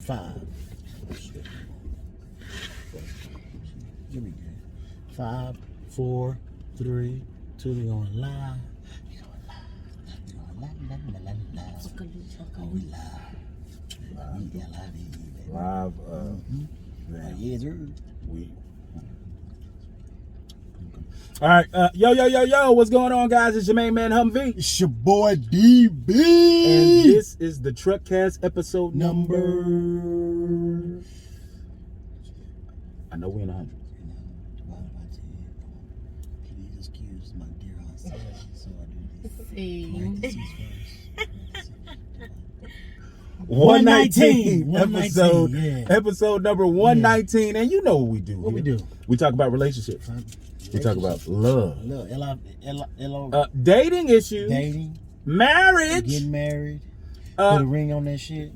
5. Give me 5, 4, 3, 2. We going live. We going live. We live. Live. Yes, sir. All right. Yo. What's going on, guys? It's your main man, Humvee. It's your boy, DB. And this is the Truckcast episode number... I know we're in 100. Please excuse my dear aunt Sarah, so I do this. See. 119 episode. 119, yeah. Episode number 119. And you know what we do. What we here. do? We talk about relationships. We talk about love. Dating issues. Dating. Marriage. Getting married. Put a ring on that shit.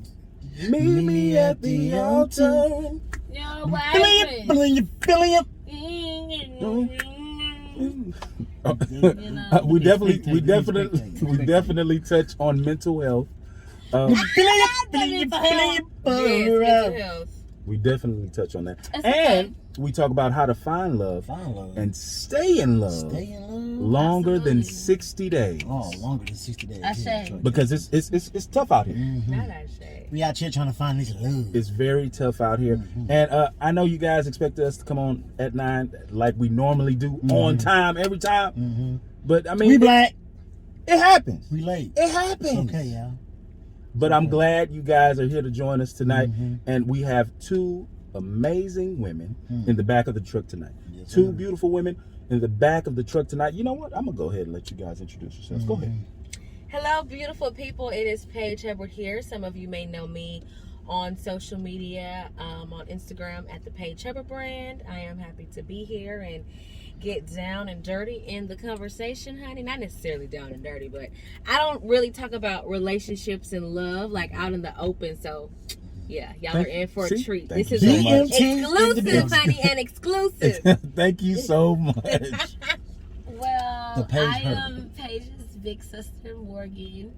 Meet me at the altar. Yo, what happened? We definitely touch on mental health. We definitely touch on that. That's and okay. we talk about how to find love and stay in love longer than 60 days. Oh, longer than 60 days. I say. Because it's tough out here. Not I say. We out here trying to find this love. It's very tough out here. And I know you guys expect us to come on at 9 like we normally do, on time, every time. But I mean, we black. It happens. We late. It happens. It's okay, y'all. But I'm glad you guys are here to join us tonight. And we have two amazing women in the back of the truck tonight. Yes, Two sir. beautiful women in the back of the truck tonight. You know what? I'm going to go ahead and let you guys introduce yourselves. Go ahead. Hello, beautiful people. It is Paige Hubbard here. Some of you may know me on social media, on Instagram at the Paige Hubbard brand. I am happy to be here and get down and dirty in the conversation, honey. Not necessarily down and dirty, but I don't really talk about relationships and love like out in the open. So yeah, y'all are in for a treat. This is exclusive, honey, and exclusive. Thank you so much. Well, Paige I Hubbard. am Paige's big sister, Morgan.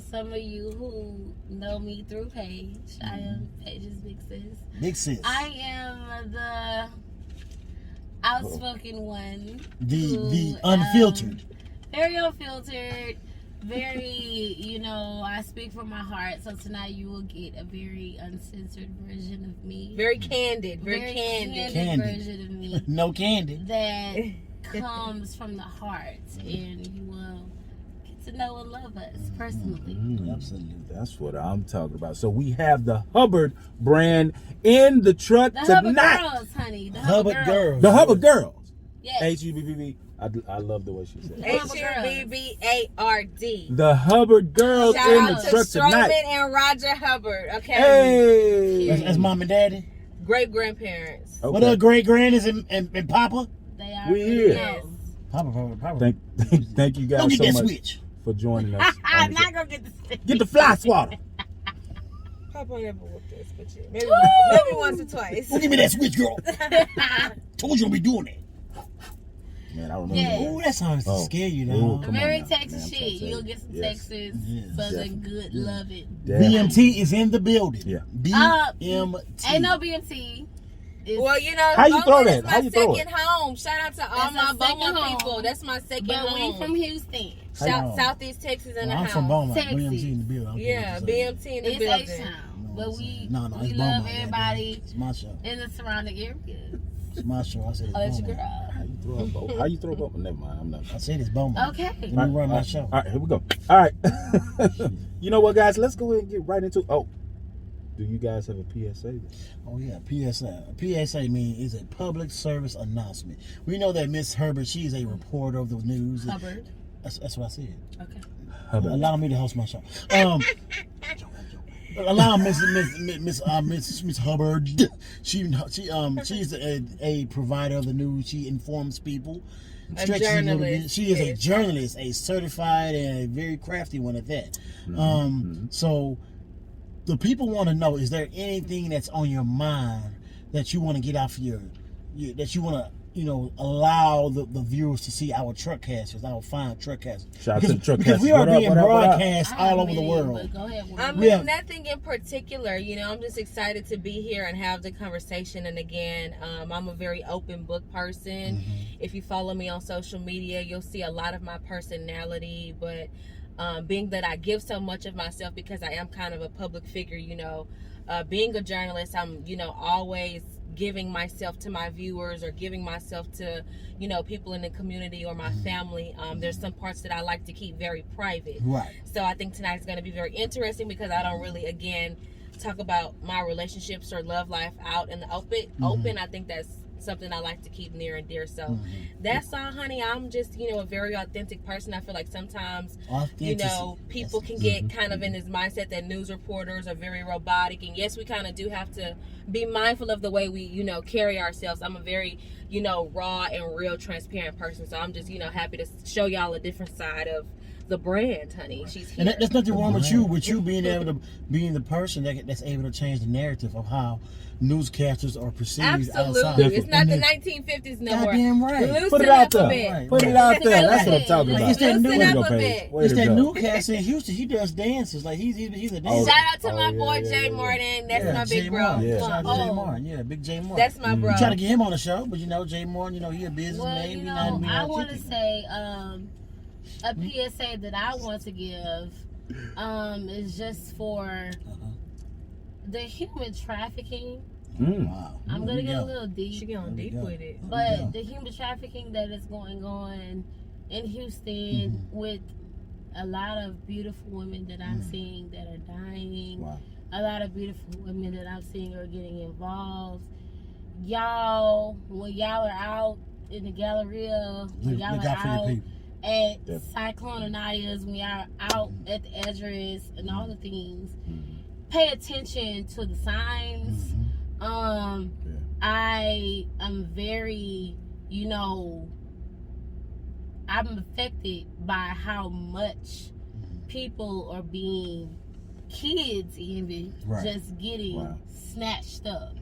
Some of you who know me through Paige, I am Paige's big sis. Big sis. I am the outspoken one. The unfiltered. Very unfiltered. Very, I speak from my heart. So tonight you will get a very uncensored version of me. Very candid. Very candid version of me. No candy. That comes from the heart, and you will get to know and love us personally. Absolutely. That's what I'm talking about. So we have the Hubbard brand in the truck The tonight. Hubbard girls, honey. The Hubbard girls. The Hubbard girls. Yes. H-U-B-B-B. I love the way she said it. Hubbard. The Hubbard girls Shout in out the to truck tonight. Strowman and Roger Hubbard. Okay. Hey. That's mom and daddy. Great grandparents. Okay. What up, great grannies and Papa? They are. We here. Yes. Papa. Thank you guys Don't get so that much switch. for joining us. I'm not gonna get the stick. Get the fly swatter. Papa never whooped us, but yeah, maybe once or twice. Well, give me that switch, girl. Told you don't be doing that. Man, I remember. Yeah. Ooh, that sounds to scare you now. Ooh, come Very on now. Texas Man, I'm shit. trying to You'll tell get some you. Yes. Texas, Yes. Southern Definitely. good, love it. BMT is in the building. Yeah. BMT. Ain't no BMT. Well, How you throw that? It's How my you throw second it? home. Shout out to all That's my our second Beaumont home. people. That's my second But home. we from Houston. Southeast Texas in the I'm house. from Beaumont. Texas. BMT in the building. Yeah, BMT in the It's building. H-Town. But we No, we it's love Beaumont, everybody goddamn. It's my show. in the surrounding area. It's my show. I said it's Oh, that's your Beaumont. girl. How you throw a boat? How you throw a boat? Never mind. I'm not. I said it's Beaumont. Okay. Let me run my show. All right, here we go. All right. You know what, guys? Let's go ahead and get right into. Oh, do you guys have a PSA? Oh yeah, PSA. PSA means is a public service announcement. We know that Miss Hubbard, she is a reporter of the news. Hubbard. That's what I said. Okay. Hubbard. Allow me to host my show. Allow Miss Hubbard. She's a provider of the news. She informs people. Stretches it a little bit. journalist. She is a journalist, a certified and a very crafty one at that. So the people want to know: is there anything that's on your mind that you want to get off that you want to allow the viewers to see our Truckcasters, our fine Truckcasters. Shout out to the Truckcasters. Because we are What up, being what up, what up? broadcast all over the world. Go ahead. I We mean, have- nothing in particular. I'm just excited to be here and have the conversation. And again, I'm a very open book person. If you follow me on social media, you'll see a lot of my personality. But being that I give so much of myself because I am kind of a public figure, being a journalist, I'm, always giving myself to my viewers or giving myself to, people in the community or my family. There's some parts that I like to keep very private. Right. So I think tonight is going to be very interesting because I don't really, again, talk about my relationships or love life out in the open. I think that's something I like to keep near and dear. So that's all, honey. I'm just, a very authentic person. I feel like sometimes, people can get kind of in this mindset that news reporters are very robotic. And yes, we kind of do have to be mindful of the way we, carry ourselves. I'm a very, raw and real transparent person. So I'm just, happy to show y'all a different side of the brand, honey. She's here. And there's nothing wrong with you being able to being the person that's able to change the narrative of how newscasters are perceived Absolutely. outside. It's not the 1950s no more. Goddamn right. Loosen Put it out up a there. bit. Right. Put it out there. That's what I'm talking Like, about. it's that new- Way to go, Listen up a Paige. bit. Way It's to that go. newscaster in Houston. He does dances. Like he's a dancer. Shout out to my Oh, boy yeah, Jay yeah. Martin. That's Yeah, my Jay big bro. Martin. Yeah. Shout out to Jay Oh, Martin. Yeah, big Jay Martin. that's my bro. I'm trying to get him on the show, but Jay Martin, he a businessman. Well, I want to say a PSA that I want to give is just for the human trafficking. Wow. I'm going to get a little She deep. going deep with it. But the human trafficking that is going on in Houston with a lot of beautiful women that I'm seeing that are dying. Wow. A lot of beautiful women that I'm seeing are getting involved. Y'all, when y'all are out in the Galleria, when y'all Look are out for your out people. at Definitely. Cyclone Ananias, when y'all are out at the address and all the things, pay attention to the signs. I am very, I'm affected by how much people are being, kids even, just getting snatched up.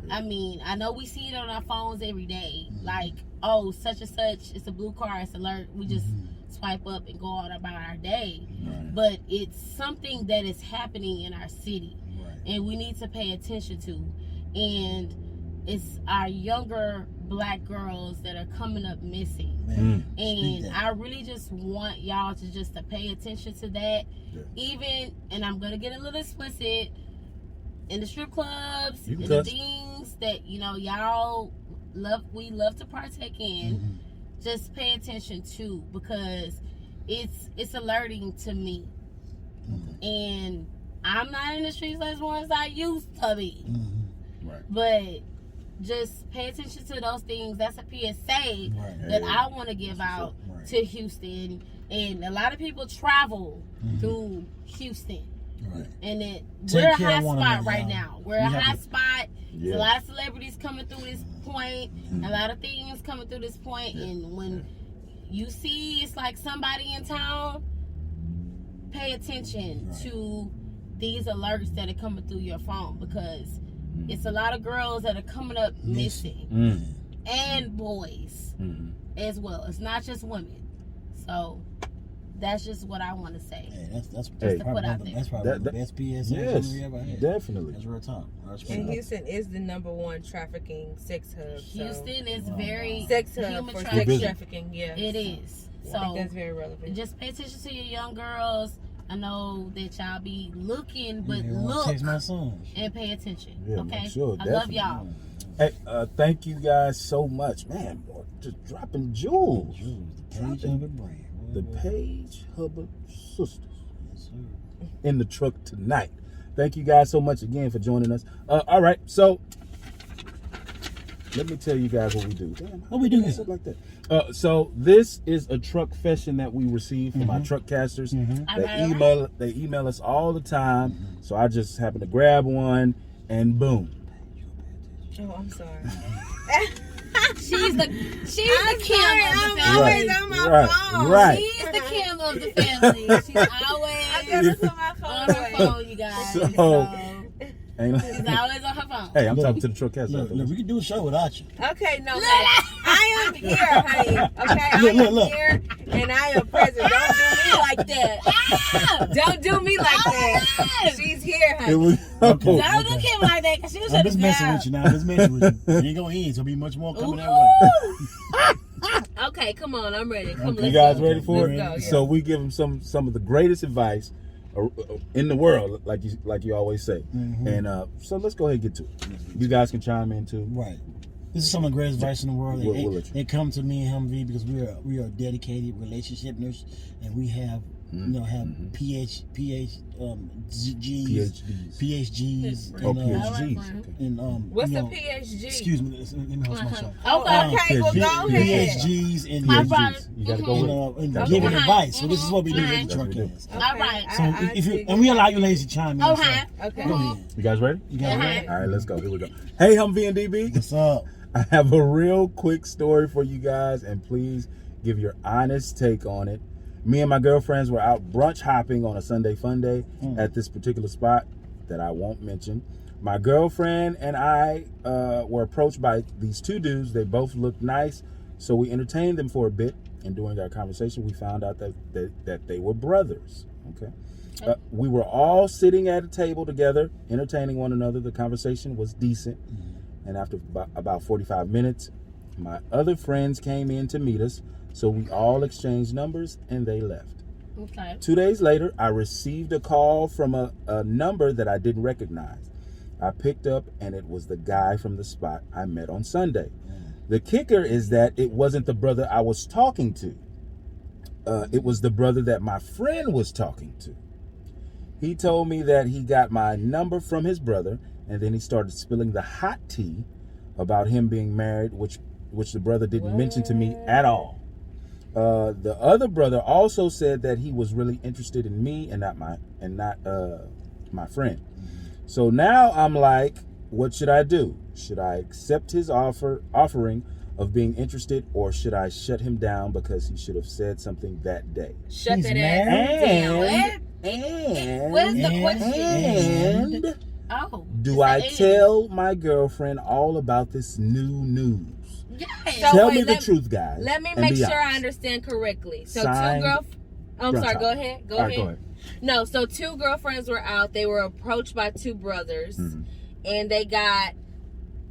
I mean, I know we see it on our phones every day. Like, oh, such and such, it's a blue car, it's alert. We just swipe up and go on about our day. But it's something that is happening in our city. And we need to pay attention to. And it's our younger black girls that are coming up missing. And I really just want y'all to pay attention to that. Even, and I'm going to get a little explicit, in the strip clubs, in the things that, y'all we love to partake in, just pay attention to, because it's alerting to me. And I'm not in the streets as long as I used to be. But just pay attention to those things. That's a PSA that I want to give out to Houston. And a lot of people travel through Houston. And we're a hot spot right now. We're a hot spot. There's a lot of celebrities coming through this point. A lot of things coming through this point. And when you see it's like somebody in town, pay attention to these alerts that are coming through your phone, because it's a lot of girls that are coming up missing. And boys as well. It's not just women. So that's just what I want to say. Hey, that's to put out there. That's probably the best PSA we ever had. Definitely. That's real talk. And Houston is the #1 trafficking sex hub. Houston is very sex hub human for trafficking. sex trafficking. Yeah, It is. I So think that's very relevant. just pay attention to your young girls. I know that y'all be looking, but You wanna look text my son. and pay attention. Yeah, Okay? sure, I love definitely. y'all. Hey, thank you guys so much, man. Boy, just dropping jewels. The Page Hubbard brand. The Page Hubbard sisters Yes, sir. in the truck tonight. Thank you guys so much again for joining us. All right, so let me tell you guys what we do. Damn, What we do here? stuff like that. So this is a truck fashion that we receive from our Truckcasters. They email us all the time. So I just happen to grab one and boom. Oh, I'm sorry. She's the Kim of the I'm family. always on my phone. Right. She's the Kim of the family. She's always I gotta put my phone on her away. phone, you guys. So- So Ain't She's always on her phone. Hey, I'm Look, talking to the Truckcast. Look, we can do a show without you. Okay, no, I am here, honey. Okay, I am here and I am present. Don't do me like that. Don't do me like that. She's here, honey. Okay. Don't do Kim like that, because she was I'm at just the messing job. with you now. I'm just messing with you. You ain't gonna end. So be much more coming that way. Okay, come on, I'm ready. Come, You let's guys go. ready for Let's it? go, yeah. So we give them some of the greatest advice in the world, like you always say. Mm-hmm. And so let's go ahead and get to it. You guys can chime in too. Right. This is some of the greatest advice in the world. We'll let you. They come to me and Humvee because we are dedicated relationship nurse, and we have PhDs, PhDs. and, Oh, and, PhDs. Okay. and What's you a know, PhD? Excuse me, let me host my show. Okay, well, go ahead. PhDs and My PhDs. brother. You gotta go with it. and giving advice. So this is what we do Okay. at the Truckcast. Okay, All right. So I if you see. and we allow you ladies to chime in. so Okay. Okay. Go ahead. You guys ready? You got it right? All right, let's go. Here we go. Hey, Humvee and DB. What's up? I have a real quick story for you guys, and please give your honest take on it. Me and my girlfriends were out brunch hopping on a Sunday fun day at this particular spot that I won't mention. My girlfriend and I were approached by these two dudes. They both looked nice, so we entertained them for a bit. And during our conversation, we found out that they were brothers. Okay. We were all sitting at a table together, entertaining one another. The conversation was decent. And after about 45 minutes, my other friends came in to meet us. So we all exchanged numbers and they left. Okay. 2 days later, I received a call from a number that I didn't recognize. I picked up and it was the guy from the spot I met on Sunday. The kicker is that it wasn't the brother I was talking to. It was the brother that my friend was talking to. He told me that he got my number from his brother, and then he started spilling the hot tea about him being married, which the brother didn't mention to me at all. The other brother also said that he was really interested in me and not my friend. So now I'm like, what should I do? Should I accept his offering of being interested, or should I shut him down because he should have said something that day? Shut He's that married? ass down. What's the question? And Oh. do I tell my girlfriend all about this new news? Yes. So Tell wait, me the truth, guys. Let me and make be sure I honest. understand correctly. So Signed, I'm sorry, Brunch go Hop. ahead. Go All right, ahead. go ahead. No, so two girlfriends were out. They were approached by two brothers, Mhm. and they got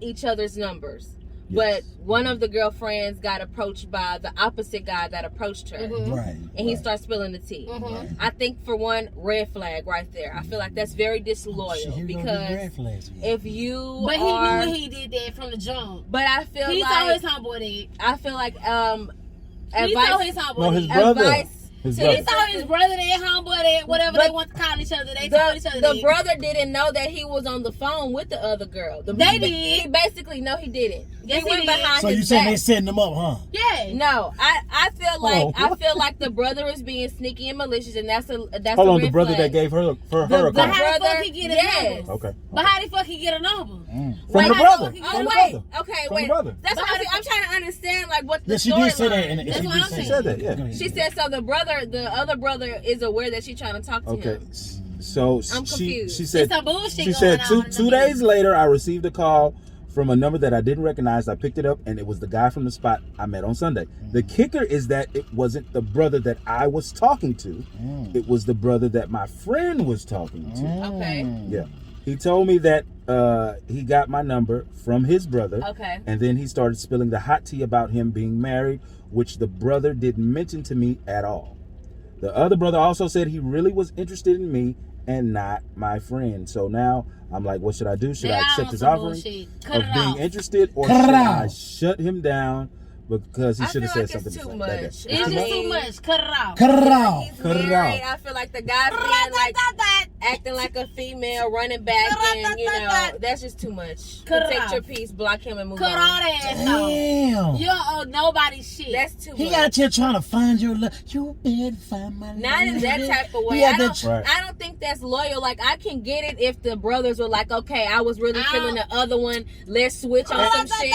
each other's numbers. Yes. But one of the girlfriends got approached by the opposite guy that approached her, Mhm. Right. and he starts spilling the tea. Mhm. I think for one, red flag right there. I feel like that's very disloyal Here we go with because red flags again. if you But he are, knew when he did that from the jump. but I feel He told like his homeboy that. I feel like He told advice. his homeboy No, his that. brother. Advice His to brother. He told his brother that, homeboy that, whatever But they want to call each other. They told each other the that. brother didn't know that he was on the phone with the other girl. They did. He basically no, he didn't. Yes, he went he did. behind So his you saying back. they setting them up, huh? Yeah. No, I feel like Oh, I feel like the brother is being sneaky and malicious, and that's Hold a on, red the brother flag. that gave her a The call. But how the brother- fuck he get his yes. number? Okay. But how the fuck he get a number? From Wait, the how brother. the fuck he Oh From the wait, brother. okay, From wait. the brother. That's what I'm trying to understand, like what the Yeah, she did say that. storyline. And That's she what did I'm say saying. She said that, yeah. Go ahead. She said so. The other brother is aware that she's trying to talk to Okay. him. So I'm she confused. said There's some bullshit she said going on. two days later I received a call from a number that I didn't recognize. I picked it up and it was the guy from the spot I met on Sunday. The kicker is that it wasn't the brother that I was talking to. It was the brother that my friend was talking to. Okay. Yeah. He told me that he got my number from his brother. Okay. And then he started spilling the hot tea about him being married, which the brother didn't mention to me at all. The other brother also said he really was interested in me and not my friend. So now I'm like, what should I do? Should I accept his offering Cut of it being off. interested, or Cut should it I off. shut him down because he I should have feel said like something it's too that day? much. It's I just mean, too much. Cut it off. Cut it off. He's Cut it married. off. I feel like the guy's being like acting like a female, running back, and you know that's just too much. Cut it Protect off. your peace, block him, and move Cut on. all that ass off. Damn. You don't owe nobody shit. That's too He much. out here trying to find your love. You better find my love. Not in that type of way. He I out don't, there Right. I don't think that's loyal. Like, I can get it if the brothers were like, okay, I was really feeling the other one. Let's switch on some shit.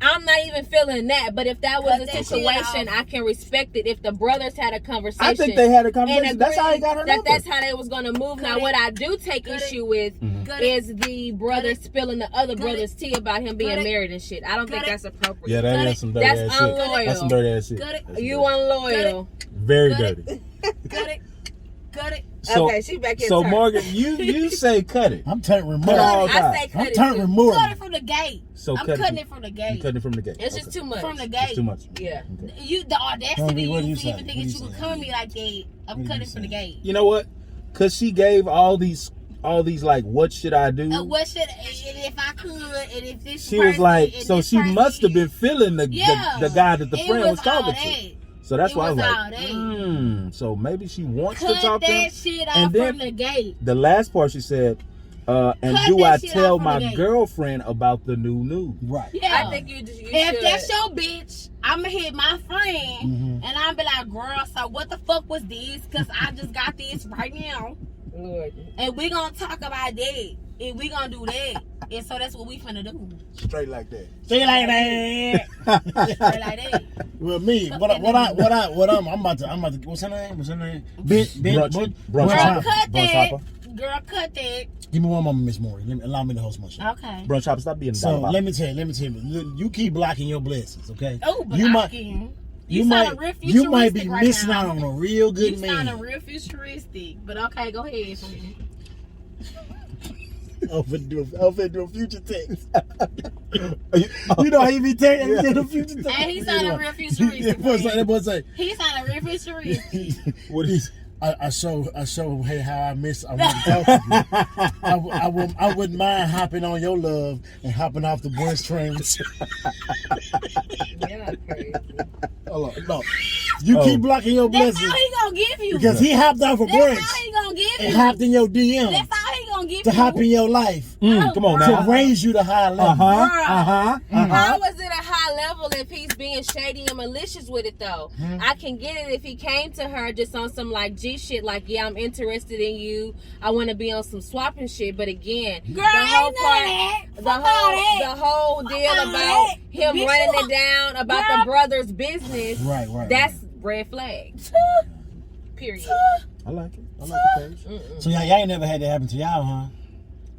I'm not even feeling that. But if that was Cut a that shit situation, off. I can respect it. If the brothers had a conversation. I think they had a and conversation. That's how he agreed got her that number. that's how they was going to move. Now, Cut what I do take issue with is the brother spilling the other brother's tea about him being married and shit. I don't think that's appropriate. Yeah, that is some dirty ass shit. That's unloyal. That's some dirty ass shit. You unloyal. Very dirty. Cut it. So, okay, she back here. So Morgan, you say cut it. I'm turning remote. I say cut I'm it. turning remote. Cut it from the gate. So I'm cutting it from the gate. You cutting it from the gate. It's just too much. From the It's gate. too much. Yeah. Okay. You the audacity Homie, what do you you to say? even think What do that you you would say? come at me like that. I'm What do cutting you from the say? gate. You know what? Cause she gave all these like, what should I do? What should and if I could and if this She person, was like, and so this she person- must have been feeling the guy that the it friend was all talking that. to. So that's It why I was was like, all that. so maybe she wants to Cut talk to him. that shit off And then from the gate. the last part she said, and Cut do that I shit tell off from my the gate. girlfriend about the new news? Right. Yeah. I think you If should. that's your bitch, I'ma hit my friend and I'll be like, girl, so what the fuck was this? Cause I just got this right now. Lord. And we gonna talk about that. And we gonna do that. And so that's what we finna do. Straight like that. See like that. Straight like that. Well, me, I'm about to. What's her name? Brunch Girl, hopper. cut Brunch that. hopper. Girl, cut that. Give me one moment, Miss Morgan. Allow me to host my show. Okay. Brunch hopper, stop being So diabolical. let me tell you. You keep blocking your blessings, okay? Oh, but you you might be right missing now. out on a real good You man. sound real futuristic. But okay, go ahead. I'm finna do a future text. You know how he be texting? He did a future text. And he sounded real futuristic. That boy say, He sounded real futuristic. What is? I show hey how I want to talk to you. I wouldn't mind hopping on your love and hopping off the brunch train with you. Yeah, crazy. Hold on. No. You keep blocking your That's blessings all he gonna give you. because he hopped off a That's brunch all he gonna give and you. hopped in your DM That's all he gonna give to you. hop in your life Come on to now. raise you to high level. How is it a high level if he's being shady and malicious with it though? I can get it if he came to her just on some like G shit, like yeah, I'm interested in you. I want to be on some swapping shit. But again, Girl, the whole ain't none of that. the Fuck all that. whole deal Fuck all about that. him Bitch, running you it down about girl. the brother's business. Right. That's red flag. Period. I like it. I like the page. So y'all ain't never had that happen to y'all, huh?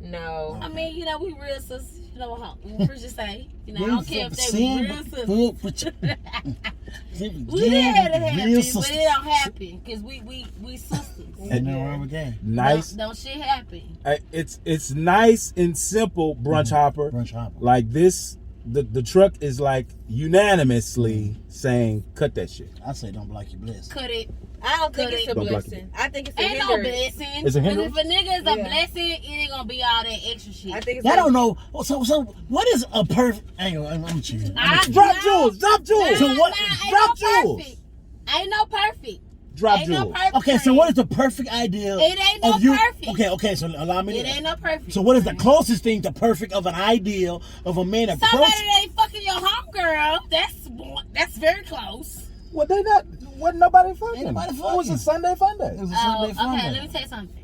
No. I mean, we real sisters. You know how we just say. I don't care if they real sisters. We did have it happen, real but sisters. it don't happen because we sisters. Ain't no wrong with that. Nice. Don't shit happen. It's nice and simple, brunch hopper. Brunch hopper. Like this, the truck is like unanimously saying, cut that shit. I say don't block your blessings. Cut it. I don't think Cut it's it. a Don't block blessing. I think it's a Ain't no hindrance. blessing. It's a 'Cause hindrance? if a nigga is a Yeah. blessing, it ain't gonna be all that extra shit. I think it's I a- don't know. So what is a perfect? I'm cheating. Drop jewels. Drop jewels. So what- Drop jewels. Ain't no perfect. Drop Ain't no jewels. perfect. Okay, so what is the perfect ideal? It ain't no of you? perfect. Okay. So allow me. It ain't no perfect. So what is the closest thing to perfect of an ideal of a man approach? Somebody that ain't fucking your homegirl. That's very close. Well, they not. Wasn't nobody fucking. Ain't nobody It was a fucking. Sunday fun day. It was a Oh, Sunday fun okay. day. Let me tell you something.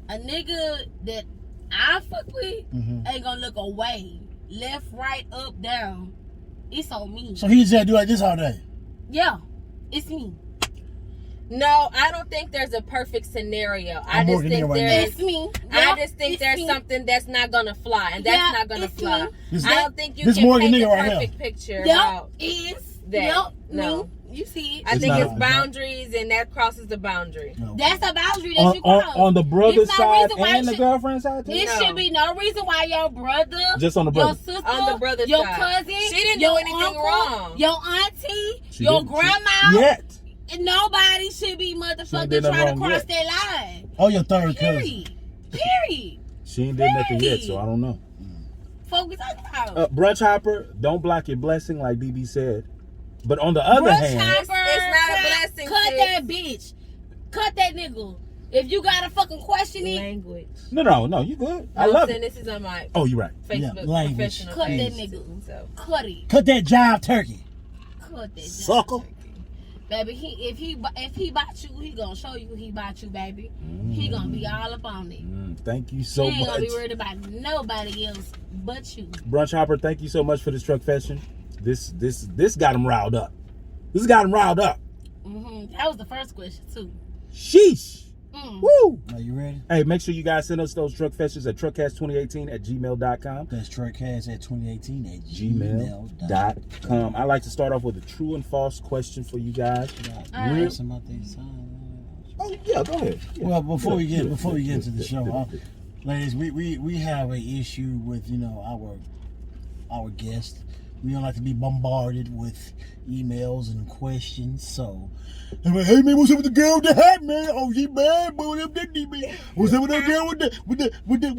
A nigga that I fuck with ain't gonna look away, left, right, up, down. It's on me. So he just do like this all day. Yeah, it's me. No, I don't think there's a perfect scenario. I I'm just working think here right there's. It's me. I Yeah, just think it's there's me. something that's not gonna fly, and that's Yeah, not gonna it's fly. me. This- I don't think you this can Morgan paint nigga the right here. perfect picture Yep, about is that. Yep, No. me. You see it. I It's think not- it's boundaries, and that crosses the boundary. No. That's a boundary that you cross. On the brother's It's no side reason why and the you should- girlfriend side too? It No. should be no reason why your brother, Just on the your brother. sister, On the brother's your side. cousin, She didn't do your anything uncle, wrong. your auntie, She your didn't. grandma. Yet. And nobody should be She ain't motherfucking did nothing trying to wrong cross yet. that line. Oh, your third cousin. Period. Period. She ain't did nothing yet, so I don't know. Fuck we talking about. Brunch hopper, don't block your blessing like DB said. But on the other Brunch hand, hopper, It's not a blessing, Cut sis. that bitch. Cut that nigga. If you got to fucking question it, Language. no, you good. I love saying it. This is on my Oh, you're right. Facebook Yeah, language. professional cut page. that nigga. So. Cut it. Cut that jive turkey. Cut that. Sucker. Baby, if he bought you, he gonna show you he bought you, baby. He gonna be all up on it. Thank you so he ain't gonna much. be worried about nobody else but you. Brunch hopper, thank you so much for this truck fashion. This got him riled up. This got him riled up. That was the first question too. Sheesh. Woo! Are you ready? Hey, make sure you guys send us those truck fetches at truckcast2018@gmail.com. That's Truckcast at 2018 at gmail.com. I like to start off with a true and false question for you guys. Right. Oh yeah, go ahead. Yeah. Well, before we get into the show, ladies, we have an issue with our guests. We don't like to be bombarded with emails and questions. So, I'm like, hey man, what's up with the girl with the hat, man? Oh, she bad, boy. What's up with that DB? What's up with that girl with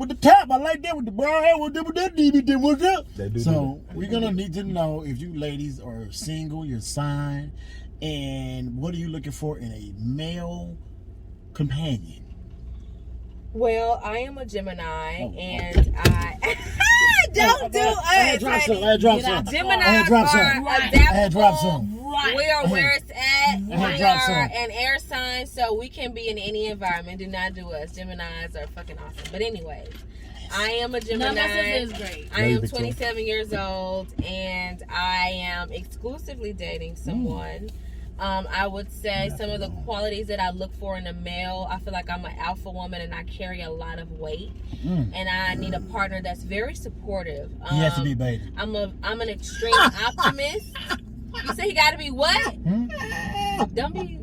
the top? I like that with the brown hair. What's up with that DB? Then what's up? So we're gonna need to know if you ladies are single, your sign, and what are you looking for in a male companion? Well, I am a Gemini, and I don't do it. Gemini are adaptable. We are where it's at. We are an air sign, so we can be in any environment. Do not do us. Geminis are fucking awesome. But anyways, I am a Gemini. No, is great. I am 27 years old, and I am exclusively dating someone. I would say some of the qualities that I look for in a male, I feel like I'm an alpha woman and I carry a lot of weight. And I need a partner that's very supportive. He has to be beta. I'm an extreme optimist. You say he gotta be what? Don't be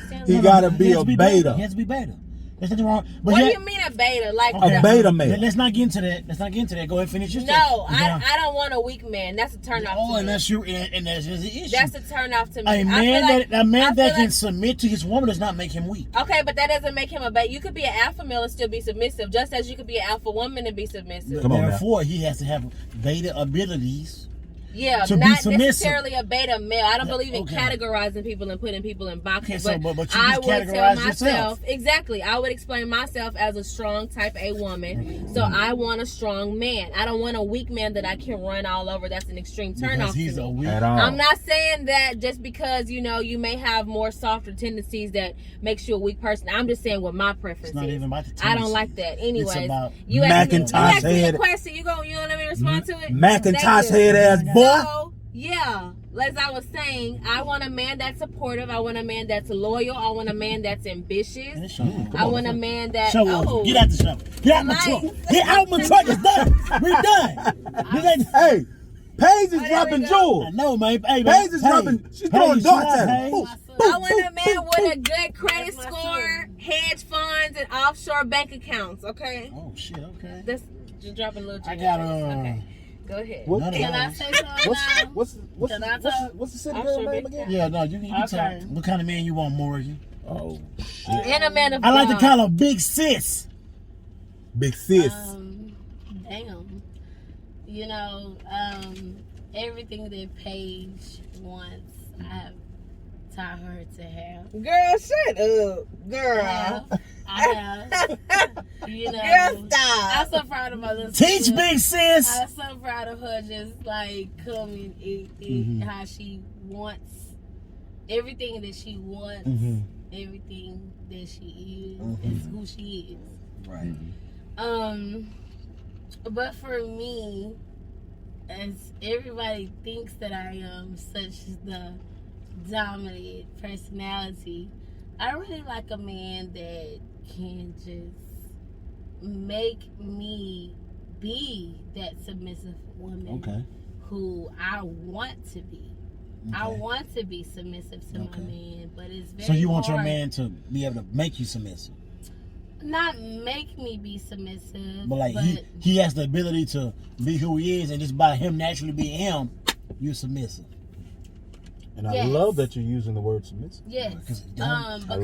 saying he gotta be a beta. He has to be beta. There's nothing wrong. But what do you mean a beta? Like a beta male. Let's not get into that. Go ahead and finish your No, I don't want a weak man. That's a turn off. Oh, and that's you, and that's the issue. That's a turn off to me. A man that can submit to his woman does not make him weak. Okay, but that doesn't make him a beta. You could be an alpha male and still be submissive, just as you could be an alpha woman and be submissive. Therefore, he has to have beta abilities. Yeah, to not necessarily a beta male. I don't believe in okay. categorizing people and putting people in boxes. Okay, but you I just would tell myself yourself. Exactly. I would explain myself as a strong type A woman. So I want a strong man. I don't want a weak man that I can run all over. That's an extreme turn off. He's to a me. weak. I'm not saying that just because you may have more softer tendencies that makes you a weak person. I'm just saying what my preference it's not is. even about the I don't like that. Anyways, it's about you asked me head. a question. You gonna let me respond to it? Macintosh head ass boy. So, yeah, as I was saying, I want a man that's supportive. I want a man that's loyal. I want a man that's ambitious. I want a man that. Get out the show. Get out my truck. Get out my truck. It's done. We're done. Hey, Paige is dropping jewels. I know, man. Hey, Paige is dropping. She's throwing darts at him. I want a man with a good credit score, hedge funds, and offshore bank accounts. Okay. Oh shit. Okay. That's just dropping a little. I got Okay. Go ahead. Can I say something now? What's the city girl name again? Yeah, no, you can tell. What kind of man you want, Morgan? Oh, shit. And a man of I like to God. call her Big Sis. Big sis. Damn. Everything that Paige wants, I have taught her to have. Girl, shut up. Girl. I have. Girl, stop. I'm so proud of my little Teach sister. Big Sis. I'm so proud of her just like coming in how she wants everything that she wants, everything that she is who she is. Right. But for me, as everybody thinks that I am such the dominant personality, I really like a man that can just make me be that submissive woman who I want to be. Okay. I want to be submissive to my man, but it's very So you want hard. your man to be able to make you submissive? Not make me be submissive, but he has the ability to be who he is, and just by him naturally being him, you're submissive. And I love that you're using the word submissive. Yes. Because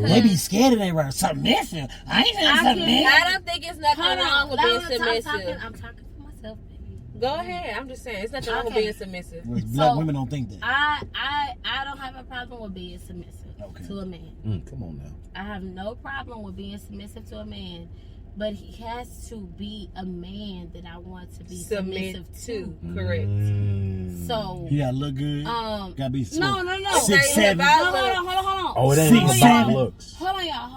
they be scared of that word. Submissive. I ain't submissive. I don't think it's nothing wrong with being submissive. I'm talking for myself, baby. Go ahead. I'm just saying. It's nothing wrong with being submissive. Black women don't think that. I don't have a problem with being submissive to a man. Come on now. I have no problem with being submissive to a man. But he has to be a man that I want to be submissive to. Correct. So you gotta look good. Gotta be no. 6'7". Hold on. Oh, it ain't about looks. Hold on, y'all.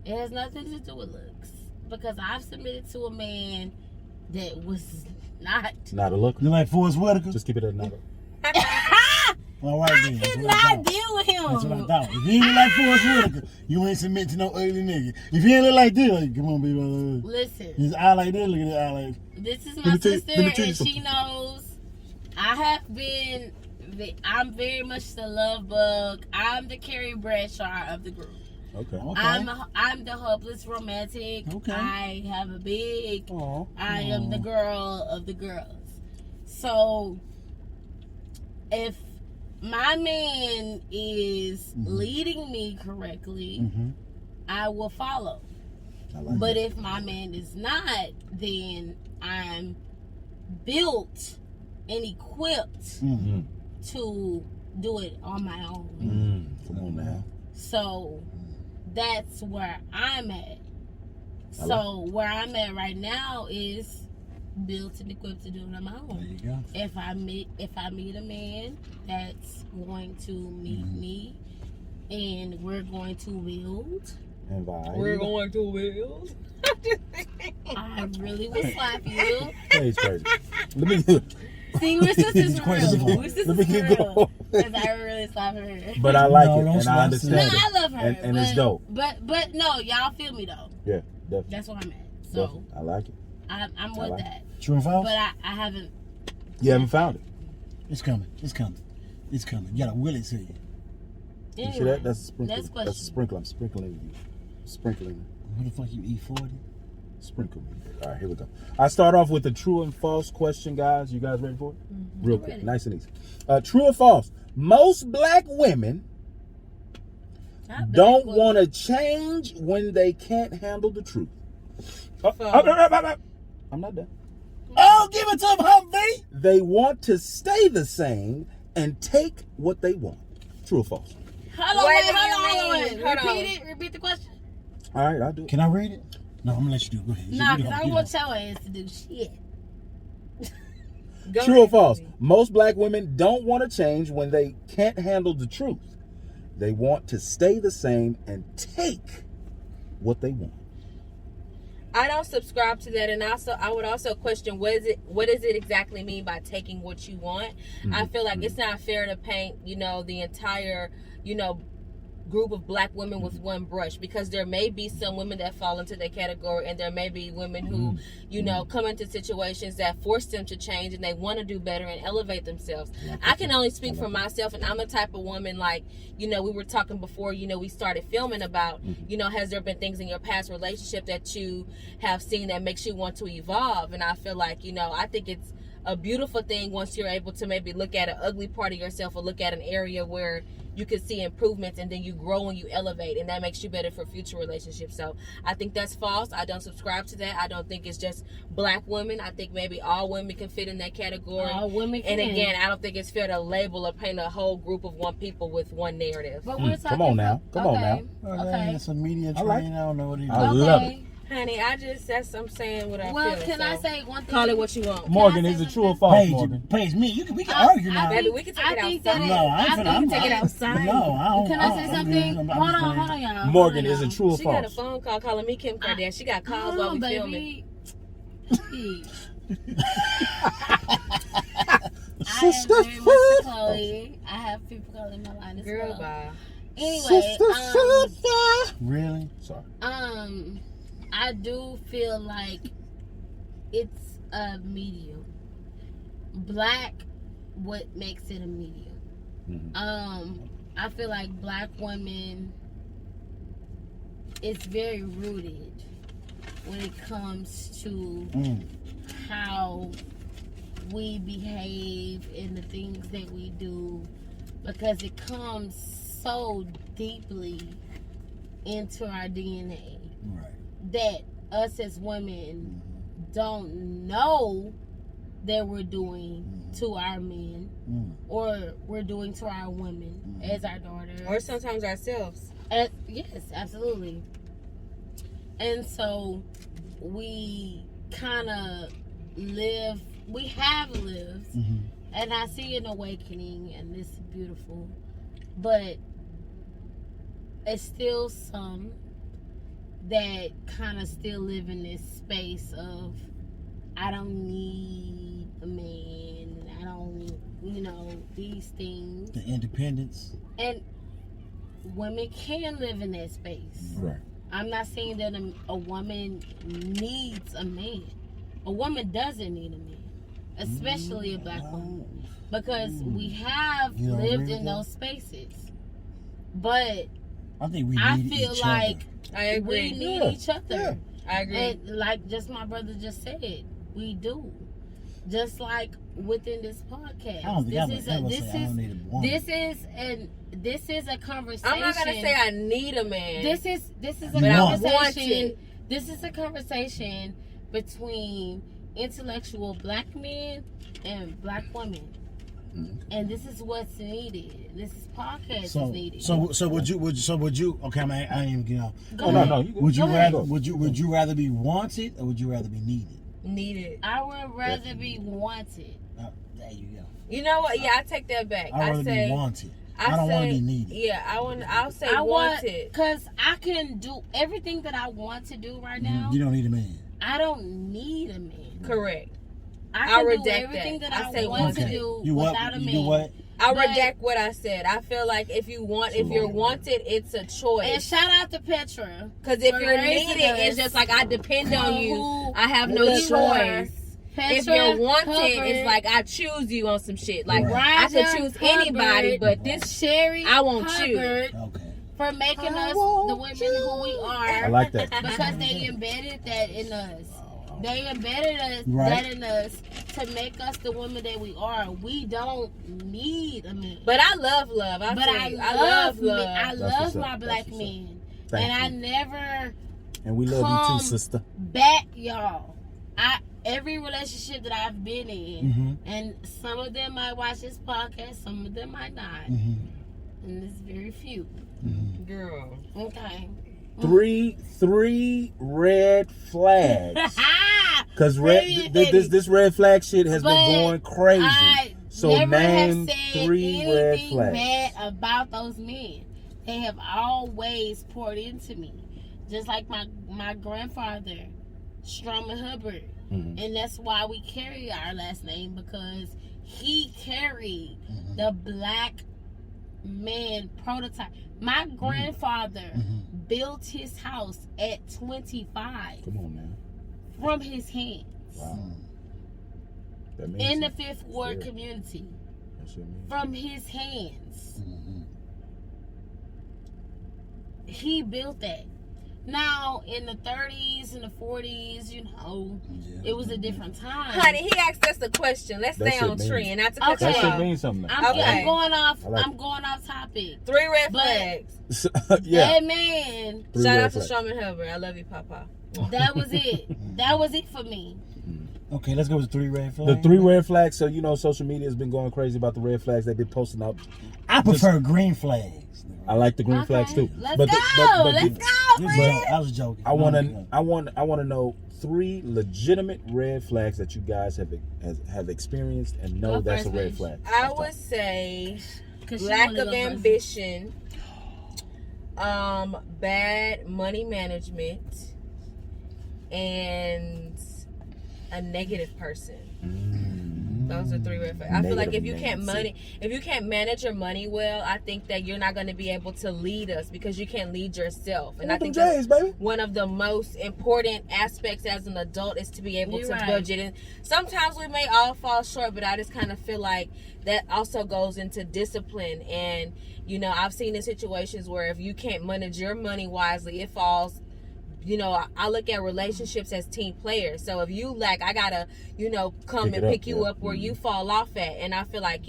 It has nothing to do with looks because I've submitted to a man that was not a look. You like Forrest Whitaker? Just keep it at another. All right, I then. That's what cannot deal with him. That's what I thought. If he ain't look like Forrest Whitaker, you ain't submit to no ugly nigga. If he ain't look like this, like, come on, baby. Listen, His eye like this, look at his eye like. this is Let my me tell you- sister, let me tell you and she something. knows I have been. I'm very much the love bug. I'm the Carrie Bradshaw of the group. Okay. I'm the hopeless romantic. Okay. I have a big. Aw. I am the girl of the girls. So if my man is leading me correctly, Mm-hmm. I will follow. I like But that. if my man is not, then I'm built and equipped Mm-hmm. to do it on my own. Come on now. So that's where I'm at. I So where I'm at right now is built and equipped to do it on my There own. you go. If I meet a man that's going to meet me and we're going to build, And vibe. We're going to build. I really will slap you. Hey, it's crazy. Let me See, we're sisters for Crazy. real. We're sisters Let me for keep real. going. Because I really slap her. But I like No, it, don't and slap I her. No, understand it. I love her. And it's dope. But no, y'all feel me though. Yeah, definitely. That's where I'm at. So Definitely. I like it. I'm I with like that. True and false? But I haven't. You haven't found it. It's coming. It's coming. It's coming. You gotta will it to you. You Anyway, see that? That's a sprinkler. next That's a question. sprinkler. I'm sprinkling you. Sprinkling. What the fuck you eat 40? Sprinkle me. All right, here we go. I start off with a true and false question, guys. You guys ready for it? Real quick, ready. nice and easy. True or false? Most black women Not don't bad. want to change when they can't handle the truth. False. I'm not done. Oh, give it to him, Humvee! They want to stay the same and take what they want. True or false? Hold on, Wait, wait, hold what on, do you hold on. mean? Hold on. Repeat it. Repeat the question. All right, I'll do it. Can I read it? No, I'm gonna let you do it. Go ahead. Nah, You do because it. I You do want it. your ass to do shit. Go True or ahead, false? baby. Most black women don't want to change when they can't handle the truth. They want to stay the same and take what they want. I don't subscribe to that, and also I would also question what does it exactly mean by taking what you want. I feel like it's not fair to paint the entire group of black women with one brush, because there may be some women that fall into that category, and there may be women who come into situations that force them to change and they want to do better and elevate themselves. I can only speak for myself, and I'm a type of woman, like we were talking before we started filming about has there been things in your past relationship that you have seen that makes you want to evolve. And I feel like I think it's a beautiful thing once you're able to maybe look at an ugly part of yourself or look at an area where you can see improvements, and then you grow and you elevate, and that makes you better for future relationships. So I think that's false. I don't subscribe to that. I don't think it's just black women. I think maybe all women can fit in that category. All women can. And again, I don't think it's fair to label or paint a whole group of one people with one narrative. But we're talking Come on now. Come on now. Okay. It's a media I like train. I don't know what it is. I love it. Honey, I'm saying what I Well, feel. can I so say one thing? call it what you want. Morgan, I is say it true or one false, Paige, Morgan? Paige, me, we can argue now. Baby, we can take it outside. No, I ain't I finna. take it outside. No, I don't. Can I say something? Hold on, y'all. Morgan, Hold is on, it true or She got a false? phone call calling me Kim Kardashian. She got calls while we filming. Baby. I am very much a Chloe. I have people calling my line as Girl, well. bye. Anyway, Really? Sorry. I do feel like it's a medium. Black, what makes it a medium? I feel like black women, it's very rooted when it comes to how we behave and the things that we do, because it comes so deeply into our DNA Right. that us as women don't know that we're doing to our men or we're doing to our women as our daughters. Or sometimes ourselves. Yes, absolutely. And so we kind of we have lived, and I see an awakening, and it's beautiful, but it's still some that kind of still live in this space of I don't need a man, don't, these things. The independence. And women can live in that space. Right. I'm not saying that a woman needs a man. A woman doesn't need a man, especially a black woman, because we have lived in those spaces. But I think we I need feel each like other. I agree. we need each other. Yeah. I agree. And like just my brother just said, we do. Just like within this podcast. I don't think I would ever say I don't need a woman. This is a conversation. I'm not gonna say I need a man. This is a You want conversation. This is a conversation between intellectual black men and black women. And this is what's needed. This is podcast is needed. So would you? Okay, I ain't you know. Go ahead. No. Would you Go rather? ahead. Would you rather be wanted or would you rather be needed? Needed. I would rather be wanted. There you go. You know what? Yeah, I take that back. I'd rather say be wanted. I don't want to be needed. Yeah, I'll say wanted. Because I can do everything that I want to do right now. You don't need a man. I don't need a man. Correct. I can do redact everything that I I say want to Okay. do You what? without a You man. do what? I'll But- redact what I said. I feel like if you're wanted, it's a And choice. shout out to Petra. Because if for you're raising needed, us. it's just like I depend on you. Who I have no we choice. were. If Petra, you're wanted, Hubbard, it's like I choose you on some shit. Like Right. I could Raja, choose anybody, Hubbard, but this Sherry, I want you. Hubbard, Okay. for making I us want the women who we I are. like that. Because they embedded that in us. They embedded us Right. that in us to make us the women that we are. We don't need a man. But I love love. But I love love love. I That's love what's up. my That's black what's up. men. Thank And I you. never And we love you come too, sister. back, y'all. Every relationship that I've been in, Mhm. and some of them might watch this podcast, some of them might not. Mhm. And it's very few. Mhm. Girl. Okay. Three red flags. Because Baby. this red flag shit has But been going crazy. I So never name have said 3 red anything flags. bad about those men. They have always poured into me. Just like my grandfather, Strowman Hubbard. Mhm. And that's why we carry our last name, because he carried the black man prototype. My grandfather built his house at 25 Come on now. from his hands Wow. That means in the something. 5th Ward Yeah. community. That shit means From his hands. Mhm. He built that. Now, in the 30s and the 40s, you know, Yeah. it was a different time. Honey, he asked us a question. Let's That stay shit on means- tree and not to cut Okay. That you shit off. means something. I'm Okay. going off. I like I'm going off topic. 3 red But- flags. Yeah. That man, 3 Shout red out to flags. Strowman Hubbard. I love you, Papa. that was it. That was it for me. Okay, let's go with the 3 red flags. The 3 red flags. So, social media has been going crazy about the red flags. They've been posting up. I prefer green flags. I like the green Okay, flags too. Let's But go. the- but Let's the- go, Just friend. joke. I was joking. I want to know 3 legitimate red flags that you guys have experienced and know Go that's first, a red Mitch. flag. I would say 'Cause she lack wanna of go first. ambition, bad money management, and a negative person. Those are 3 red flags. I feel like if you can't manage your money well, I think that you're not going to be able to lead us because you can't lead yourself. And I think that's baby. one of the most important aspects as an adult is to be able You're to right. budget. And sometimes we may all fall short, but I just kind of feel like that also goes into discipline. And I've seen in situations where if you can't manage your money wisely, it falls. I look at relationships as team players. So if you lack, I gotta, come Pick and it pick up, you yeah. up where you fall off at. And I feel like,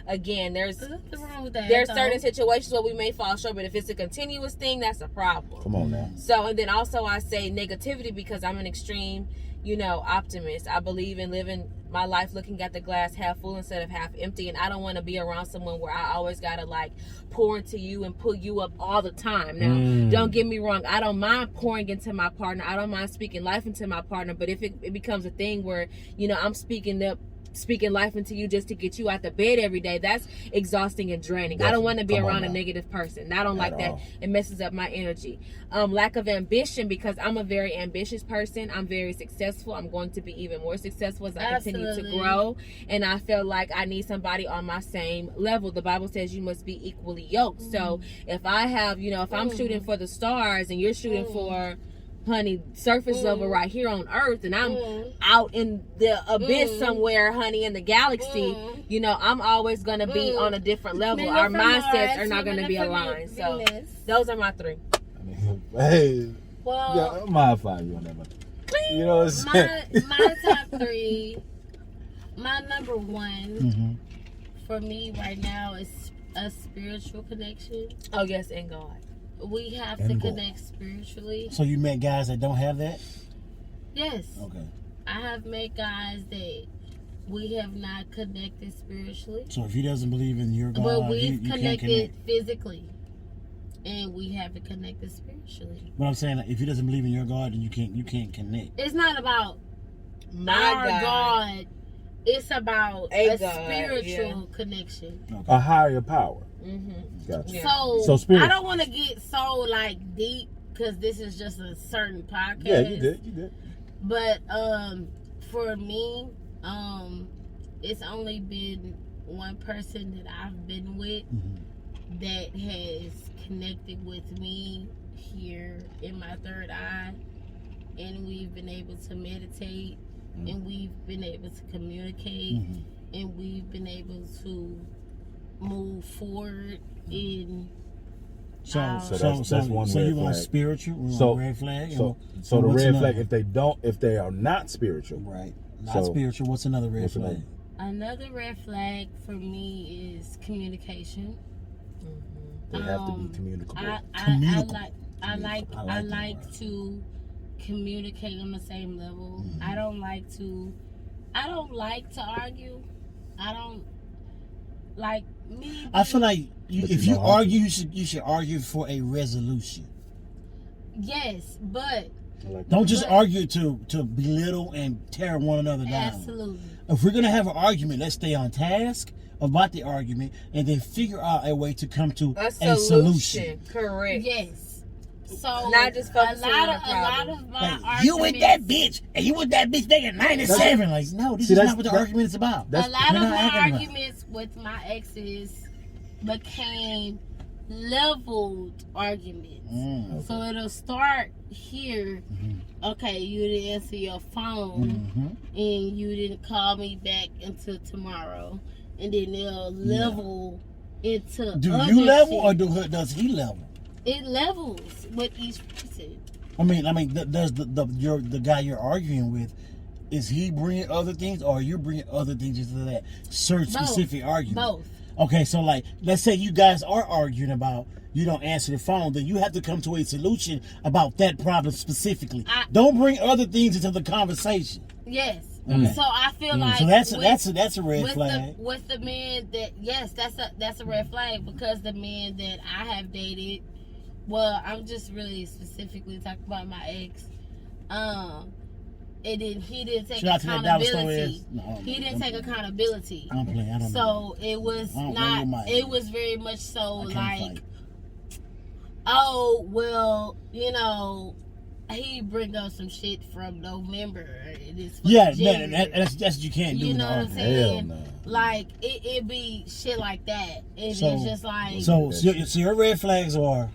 again, there's Nothing wrong with that. there's though. certain situations where we may fall short, but if it's a continuous thing, that's a problem. Come on now. So, and then also I say negativity because I'm an extreme, optimist. I believe in living my life looking at the glass half full instead of half empty. And I don't want to be around someone where I always got to pour into you and pull you up all the time. Now, don't get me wrong. I don't mind pouring into my partner. I don't mind speaking life into my partner. But if it becomes a thing where, I'm speaking up speaking life into you just to get you out the bed every day, that's exhausting and draining. I don't want to be around a negative person. I don't like that. It messes up my energy. Lack of ambition, because I'm a very ambitious person. I'm very successful. I'm going to be even more successful as I continue to grow. And I feel like I need somebody on my same level. The Bible says you must be equally yoked. So if I have, if I'm shooting for the stars and you're shooting for, honey, surface level right here on Earth, and I'm out in the abyss somewhere, honey, in the galaxy, I'm always going to be on a different level. Our mindsets are not going to be aligned. So those are my 3. Hey, well, I'm high five you on that one. You know what I'm saying? My top 3, my number 1 for me right now is a spiritual connection. Oh, yes, and God. We have to connect spiritually. So you met guys that don't have that? Yes. Okay. I have met guys that we have not connected spiritually. So if he doesn't believe in your God, but we've you can't connected connect. physically, and we haven't connected spiritually. But I'm saying, if he doesn't believe in your God, then you can't connect. It's not about My God. It's about a God, spiritual connection. Okay. A higher power. Gotcha. Yeah. So spiritual. I don't want to get so deep, because this is just a certain podcast. Yeah, you did. But for me, it's only been one person that I've been with that has connected with me here in my third eye, and we've been able to meditate, and we've been able to communicate, and we've been able to move forward in. So that's one so red you want flag. Spiritual? So red flag? So the what's red another? flag, if they are not spiritual, Right. Not So, spiritual. What's another red what's flag? Another red flag for me is communication. they have to be communicable. I like that word. to communicate on the same level. I don't like to argue. I don't like me. I feel like if you argue, you should argue for a resolution. Yes, but Don't just argue to belittle and tear one another down. absolutely. If we're gonna have an argument, let's stay on task about the argument and then figure out a way to come to A a solution. Correct. Yes. So Not just focusing on the a problem. lot of my Like, arguments, you with that bitch, and you with that bitch making 97. Like, no, this is not what the argument is about. a lot We're of not my arguing about. arguments with my exes became leveled arguments. So it'll start here. Okay, you didn't answer your phone, and you didn't call me back until tomorrow, and then they'll level into. Do other you level shit. or does he level? It levels with each person. I mean, does the guy you're arguing with, is he bringing other things, or are you bringing other things into that certain specific argument? Both. Okay, so let's say you guys are arguing about you don't answer the phone, then you have to come to a solution about that problem specifically. Don't bring other things into the conversation. Yes. Okay. So I feel like So that's a red flag. With the men that that's a red flag, because the men that I have dated, well, I'm just really specifically talking about my ex. He didn't take accountability. He didn't take accountability. I'm playing. I don't know. So it was not. It was very much so I can't like, fight. oh well, he bring up some shit from November. That's what you can't do. You know what I'm in the saying? Hell no. Like it be shit like that. It's just like So your red flags are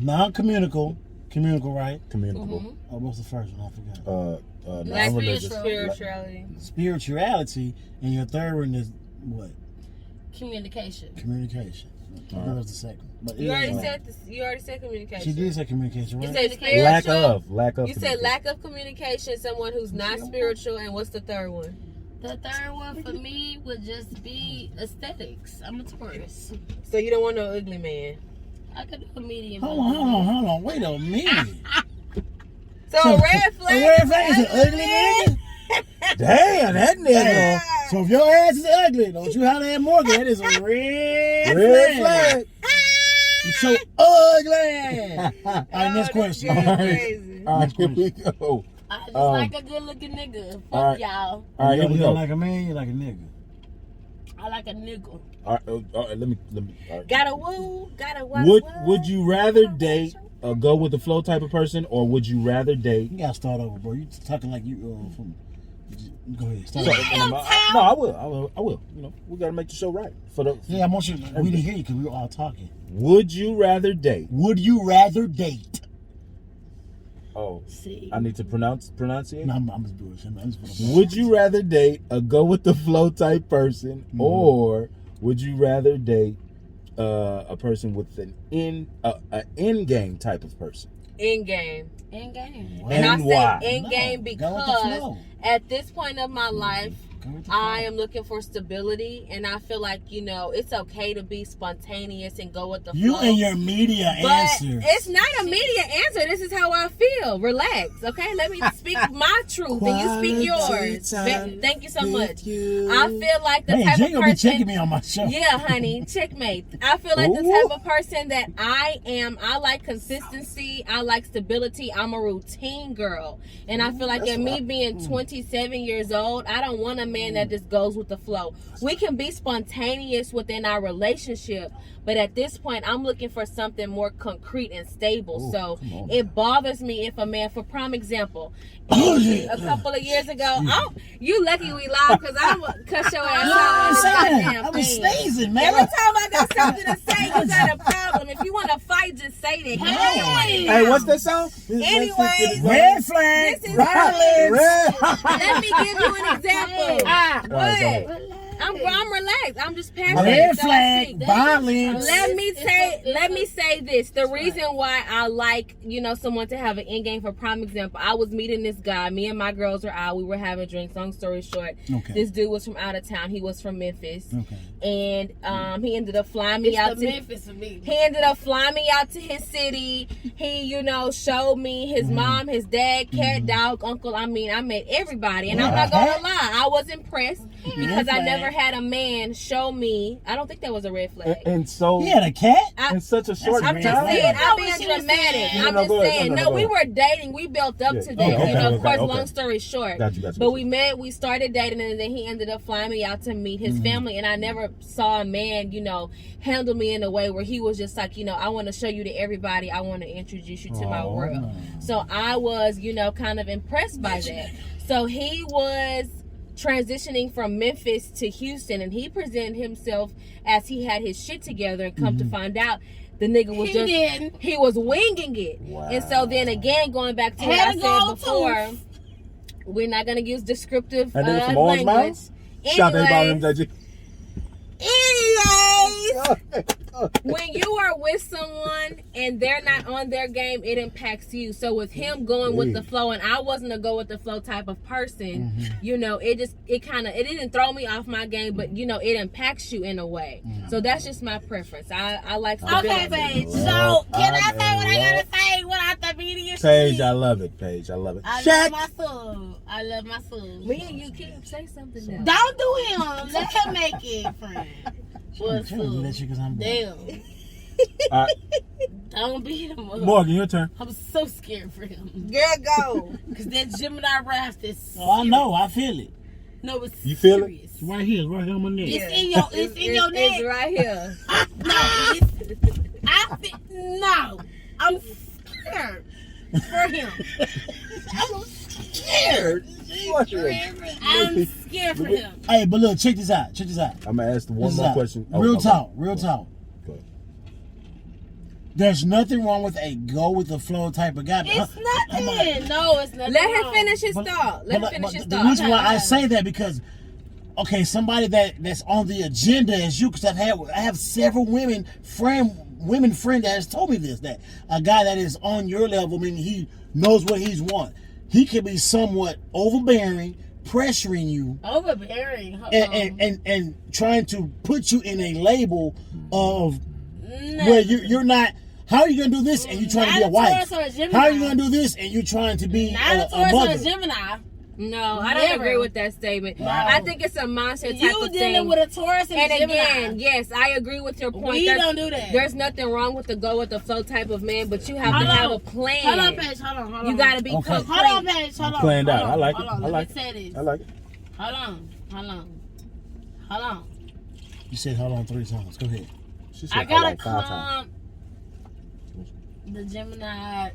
non-communicable, right? Communicable. Oh, what's the first one? I forgot. Like Non-religious. spirituality. Spirituality, and your third one is what? communication. Communication. That was the second. But You already said communication. She did say communication, You right? said spiritual. Lack of. You said lack of communication. Someone who's not spiritual, and what's the third one? The third one for me would just be aesthetics. I'm a Taurus. So you don't want no ugly man. I could do a medium. Hold on. Wait a minute. So a red flag. A red flag is an ugly nigga? Damn, that nigga. So if your ass is ugly, don't you holler at Morgan. That is a red flag. You're so ugly. All right, next question. Crazy. All right, here we go. I just like a good looking nigga. Fuck right. y'all. All right, here we You go. like a man, you like a nigga. I like a nigga. All right, let me. All right. Gotta woo, gotta woo. Would you rather date a go with the flow type of person, or would you rather date? You gotta start over, bro. You talking like you from. Go ahead. Start So, over. no, I will. You know, we gotta make the show right for the. Yeah, I want you. We didn't hear you because we were all talking. Would you rather date? Would you rather date? Oh, See. I need to pronunciate. No, I'm just bullshitting. Would you rather date a go with the flow type person, or would you rather date a person with an end game type of person? In game. In game. And I why? say in game Go with the because flow. at this point of my life, Go with the I flow. am looking for stability, and I feel like, you know, it's okay to be spontaneous and go with the flow. You and your media But answer. it's not a media answer. This is how I feel. Relax, okay? Let me speak my truth, and you speak yours. Thank you so much. I feel like the Hey, type you of ain't gonna be person. checking me on my show. Yeah, honey, checkmate. I feel like the Ooh. type of person that I am. I like consistency. I like stability. I'm a routine girl, and I feel like at me being 27 years old, I don't want a man that just goes with the flow. We can be spontaneous within our relationship, but at this point, I'm looking for something more concrete and stable. Ooh, So come on. it bothers me if a man, for prime example, a couple of years ago, you lucky we live because I'm gonna cuss your ass out. I'm saying, Goddamn I was thing. sneezing, man. Every time I got something to say, you got a problem. If you want to fight, just say that. Hey, what's that song? Anyways, Red flag. This is violence. Let me give you an example. What? I'm relaxed. I'm just passionate. Red so I flag. speak. Violence. Let me say this. The reason why I like, you know, someone to have an end game, for prime example, I was meeting this guy. Me and my girls were out. We were having drinks. Long story short, Okay. this dude was from out of town. He was from Memphis. Okay. And he ended up flying me out to Memphis for me. He ended up flying me out to his city. He, you know, showed me his mom, his dad, cat, dog, uncle. I mean, I met everybody. And I'm not going to lie. I was impressed because I never had a man show me. I don't think that was a red flag. And so He had a cat? in such a short I'm time. just saying, I'm No, being she was dramatic. saying- I'm No, just go ahead. saying. No, No, go we ahead. were dating. We built up Yeah. to that. Okay, You know, of course, okay. long story short. Got you. But we met, we started dating, and then he ended up flying me out to meet his family. And I never saw a man, you know, handle me in a way where he was just like, you know, I want to show you to everybody. I want to introduce you to my world. So I was, you know, kind of impressed by that. So he was transitioning from Memphis to Houston, and he presented himself as he had his shit together, and come to find out the nigga was he was winging it. Wow. And so then again, going back to what I said before, we're not gonna use descriptive And then from Orange language. Mountains? Shout out Anyways, to when you are with someone and they're not on their game, it impacts you. So with him going with the flow, and I wasn't a go with the flow type of person, you know, it didn't throw me off my game, but you know, it impacts you in a way. So that's just my preference. I like stability. Okay, Paige. So, can I say what I gotta say without the media Paige, shit? I love it. Paige, I love it. I Check. love my son. I love my son. Me and you can't say something now. Don't do him. Let him make it, friend. What's Tell me that up? shit 'cause I'm Damn. All right, Don't beat him up. Morgan, your turn. I'm so scared for him. Girl, go. Because that Gemini raft is Oh, I know. I feel it. No, it's You feel it? serious. It's right here. It's right here on my neck. It's in your, it's in your neck. It's right here. No, I'm scared for him. I'm scared. I'm scared for him. Hey, but look, check this out. Check this out. I'm gonna ask one This more out. question. Real okay. talk. Real talk. Go ahead. There's nothing wrong with a go with the flow type of guy. It's nothing. No, it's nothing. Let him wrong. finish his thought. Let him finish his The thought. reason why I say that because, okay, somebody that's on the agenda is you, because I have several women friend that has told me this, that a guy that is on your level, meaning he knows what he's want. He can be somewhat overbearing, pressuring you, Overbearing. and trying to put you in a label of where you're not. How are you gonna do this and you trying to be a wife? How are you gonna do this and you're trying to be Not a a Taurus or mother? a Gemini. No, I don't Never. agree with that statement. Wow. I think it's a mindset type You of dealing thing. with a Taurus and, And a Gemini. again, yes, I agree with your point. We don't do that. There's nothing wrong with the go with the flow type of man, but you have Hold to on. have a plan. Hold on, Paige. Hold on. You gotta be Okay. concrete. Hold on, Paige. Hold on. Planned out. Hold I on, like hold it. on. I like Let me say this. I like it. Hold on. You said hold on 3 times. Go ahead. She said I gotta like 5 times. calm the Gemini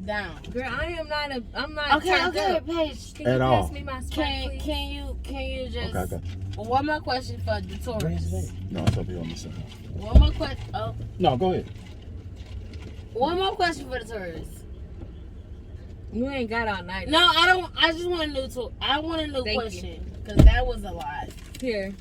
down. Girl, I'm not Okay, turned up. Paige. Can At you all. pass me my spot, please? Can you just Okay. one more question for the Taurus? No, it's up here on the side. One more question. Oh, No, go ahead. one more question for the Taurus. You ain't got all night. No, I don't. I just want a new tool. I want a new Thank question because that was a lot. Here.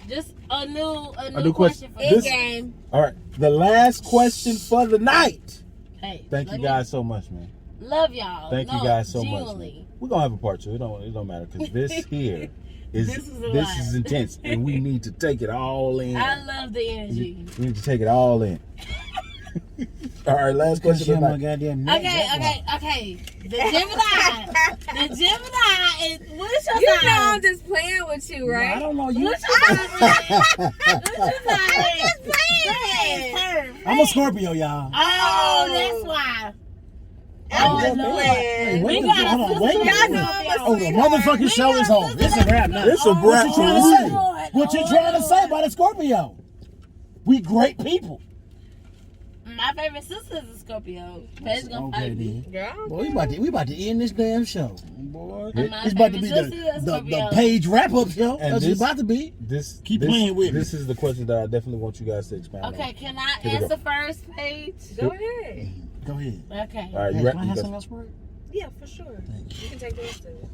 Just a new new question for In This- game. All right. The last question for the night. Hey, Thank you guys so much, man. Love y'all. Thank you guys so much. genuinely. Man. We're gonna have a part 2. It don't matter because this here is This is a this lot. is intense, and we need to take it all in. I love the energy. We need to take it all in. All right, last Because question you for my the night. goddamn neck. Okay. The Gemini. The Gemini is. What's your You know sign? I'm just playing with you, No, right? I don't know you. What's your sign? What's your sign? just playing. Turn. I'm a Scorpio, y'all. Oh, that's why. I'm Oh, just Lord. playing. Wait, We hold got on, a wait. sister Y'all know Scorpio. I'm a Oh, the sweetheart. motherfucking show is over. It's a wrap now. It's a wrap. What you trying to say? Lord. What you Oh, trying to say Lord. about a Scorpio? We great people. My favorite sister is a Scorpio. Paige gonna Okay, fight me. then. Girl, Boy, we about to end this damn show. Boy, And my it's about to be favorite sister is the Scorpio. page wrap up show. And That's this- about to be. Keep this, playing with me. This is the question that I definitely want you guys to expand Okay, on. can I Here we go. answer first, Paige? go ahead. Go ahead. Okay. All right, Hey, you can I have ready? something else for it? Yeah, for sure. Thank You can take the rest of it.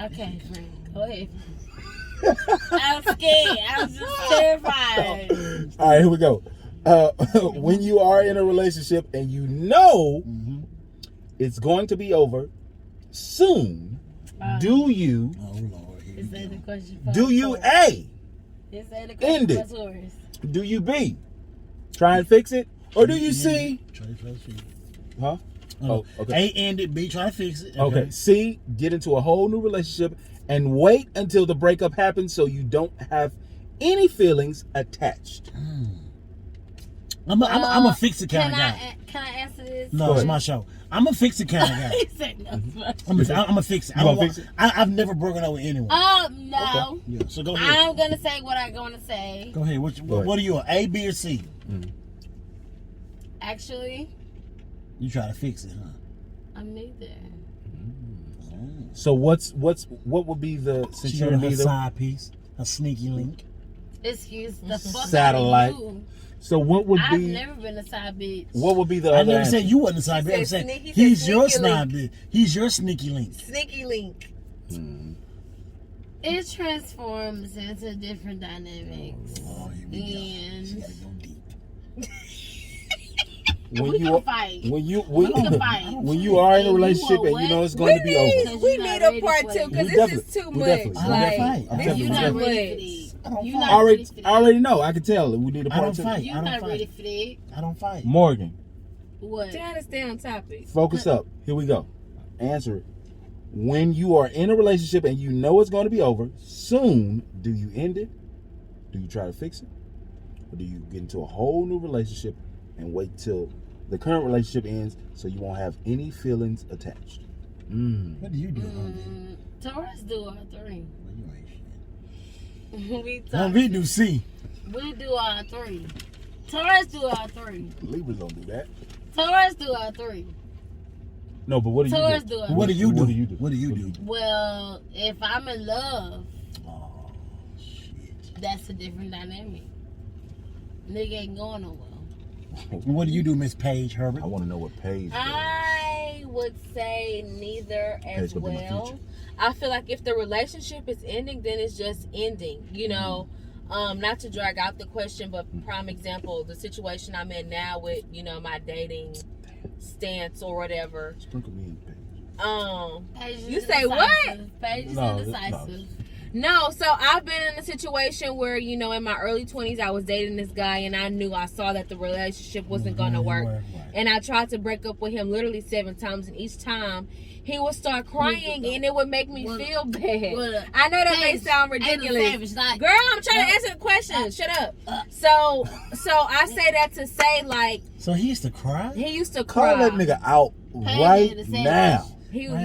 Okay, friend. Go ahead. I'm scared. I'm just terrified. All right, here we go. When you are in a relationship and you know Mm-hmm. it's going to be over soon, do you Oh Lord. Here Is we that the go. question for do you Taurus? A, Is that the end question it? for Taurus? do you B, try and fix it, or do you C, Try to fix it. huh? Oh, okay. A ended. B try to fix it. Okay. C, get into a whole new relationship and wait until the breakup happens so you don't have any feelings attached. I'm a fix it kind Can of guy. Can I answer this? No, it's my show. I'm a fix it kind of guy. He said no. I'm a fix it. You gonna fix it? I've never broken up with anyone. Oh no! Yeah, so go ahead. I'm gonna say what I'm gonna say. Go ahead. What are you? A, B, or C? Actually, You try to fix it, huh? I'm neither. So what would be the, since She you're got her neither, side piece, a sneaky link. Excuse the fuck Satellite. out of you. so what would I've be, never been a side bitch. what would be the I other never answer? said you wasn't a side He bitch. I'm said saying sneaky- he's he your said side sneaky bitch. He's your sneaky link. Sneaky link. It transforms into different dynamics. Oh, here we go. And She gotta go deep. when we you can fight. when you We can fight. when you are in a And you relationship are and you know what? it's going to be over. We You're need not a ready part for two it. because We this is definitely- too we much. definitely- I don't Like, fight. I this don't is You're too not much. ready for this. I don't You're fight. not I already, ready for I this. already know. I can tell. We need a I don't part two. fight. You're I not don't ready fight. for that. I don't fight. Morgan, What? Trying to stay on topic. focus up. Here we go. Answer it. When you are in a relationship and you know it's going to be over soon, do you end it? Do you try to fix it? Or do you get into a whole new relationship and wait till the current relationship ends so you won't have any feelings attached? What do you do, homie? Taurus do our three. Well, you ain't shit. we Now talk, we do C. we do our three. Taurus do our three. Libras don't do that. Taurus do our three. No, but what do you Taurus do? do our What do three. you do? What do you do? What do you do? Well, if I'm in love, Oh shit. that's a different dynamic. Nigga ain't going nowhere. What do you do, Miss Paige Herbert? I want to know what Paige does. I would say neither as Paige gonna be my well. future. I feel like if the relationship is ending, then it's just ending. You know, not to drag out the question, but prime example, the situation I'm in now with, you know, my dating stance or whatever. Sprinkle me in, Paige. Paige is You say what? indecisive. Paige is No, indecisive. No, so I've been in a situation where, you know, in my early 20s, I was dating this guy, and I saw that the relationship wasn't going to work. Right. And I tried to break up with him literally 7 times, and each time he would start crying, and it would make me feel bad. I know that may sound ridiculous. Girl, I'm trying to answer the question. Shut up. So I say that to say, like... So he used to cry? He used to cry. Call that nigga out right now. He used